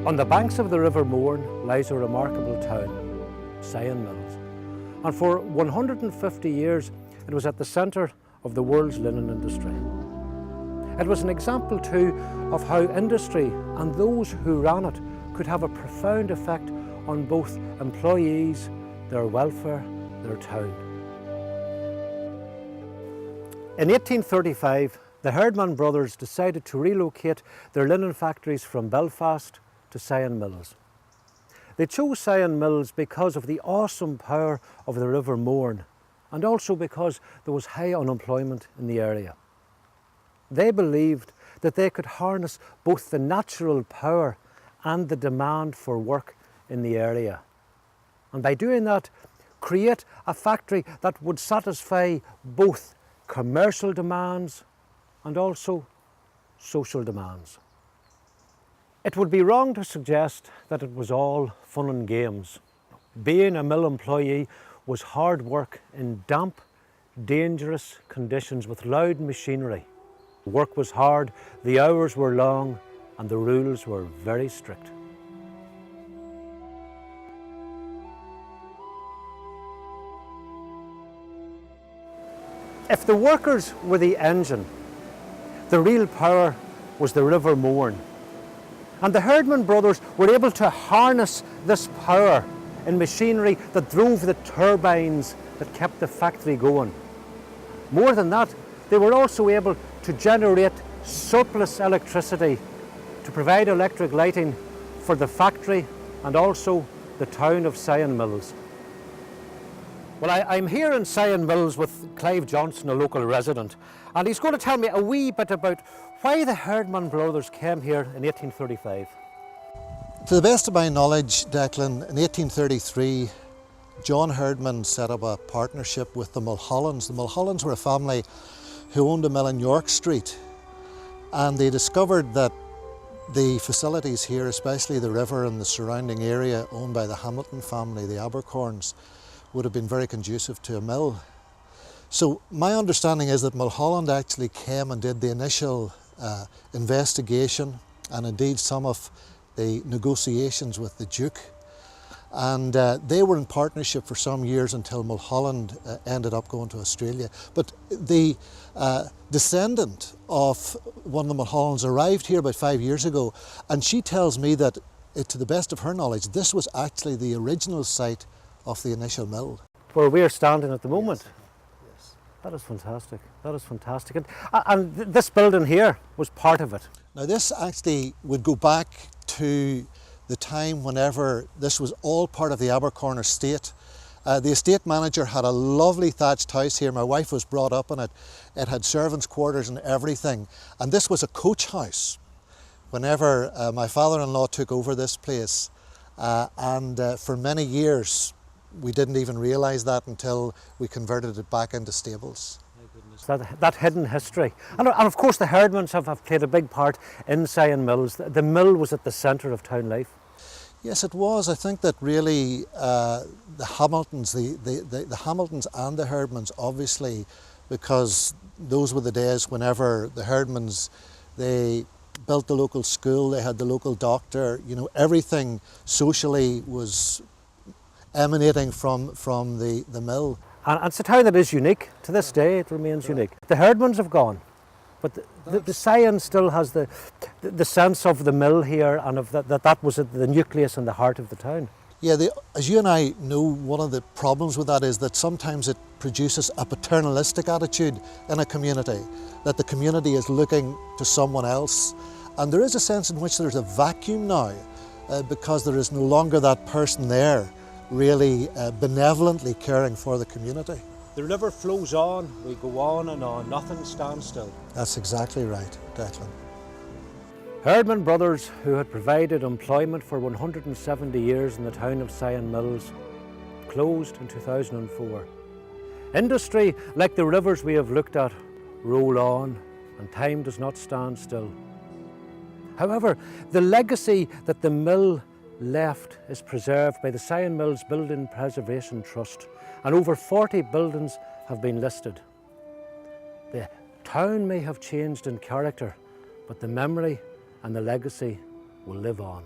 On the banks of the River Mourne lies a remarkable town, Sion Mills. And for 150 years it was at the centre of the world's linen industry. It was an example too of how industry and those who ran it could have a profound effect on both employees, their welfare, their town. In 1835, the Herdman Brothers decided to relocate their linen factories from Belfast to Sion Mills. They chose Sion Mills because of the awesome power of the River Mourne and also because there was high unemployment in the area. They believed that they could harness both the natural power and the demand for work in the area, and by doing that, create a factory that would satisfy both commercial demands and also social demands. It would be wrong to suggest that it was all fun and games. Being a mill employee was hard work in damp, dangerous conditions with loud machinery. Work was hard, the hours were long, and the rules were very strict. If the workers were the engine, the real power was the River Mourne. And the Herdman Brothers were able to harness this power in machinery that drove the turbines that kept the factory going. More than that, they were also able to generate surplus electricity to provide electric lighting for the factory and also the town of Sion Mills. Well, I'm here in Sion Mills with Clive Johnson, a local resident, and he's going to tell me a wee bit about why the Herdman Brothers came here in 1835. To the best of my knowledge, Declan, in 1833, John Herdman set up a partnership with the Mulhollands. The Mulhollands were a family who owned a mill in York Street, and they discovered that the facilities here, especially the river and the surrounding area owned by the Hamilton family, the Abercorns, would have been very conducive to a mill. So my understanding is that Mulholland actually came and did the initial investigation and indeed some of the negotiations with the Duke, and they were in partnership for some years until Mulholland ended up going to Australia. But the descendant of one of the Mulhollands arrived here about 5 years ago, and she tells me that, to the best of her knowledge, this was actually the original site of the initial mill. Where we're standing at the moment. Yes. Yes. That is fantastic. That is fantastic. And this building here was part of it. Now this actually would go back to the time whenever this was all part of the Abercorn estate. The estate manager had a lovely thatched house here. My wife was brought up in it. It had servants' quarters and everything. And this was a coach house whenever my father-in-law took over this place. For many years, we didn't even realise that until we converted it back into stables. That hidden history. And of course the Herdmans have played a big part in Sion Mills. The mill was at the centre of town life. Yes, it was. I think that really the Hamiltons, the Hamiltons and the Herdmans, obviously, because those were the days whenever the Herdmans, they built the local school, they had the local doctor, you know, everything socially was emanating from the mill. And it's a town that is unique. To this day it remains unique. The Herdmans have gone, but the Sion still has the sense of the mill here, and of that was the nucleus and the heart of the town. Yeah, as you and I know, one of the problems with that is that sometimes it produces a paternalistic attitude in a community, that the community is looking to someone else. And there is a sense in which there's a vacuum now because there is no longer that person there really benevolently caring for the community. The river flows on, we go on and on, nothing stands still. That's exactly right, Declan. Herdman Brothers, who had provided employment for 170 years in the town of Sion Mills, closed in 2004. Industry, like the rivers we have looked at, roll on, and time does not stand still. However, the legacy that the mill left is preserved by the Sion Mills Building Preservation Trust, and over 40 buildings have been listed. The town may have changed in character, but the memory and the legacy will live on.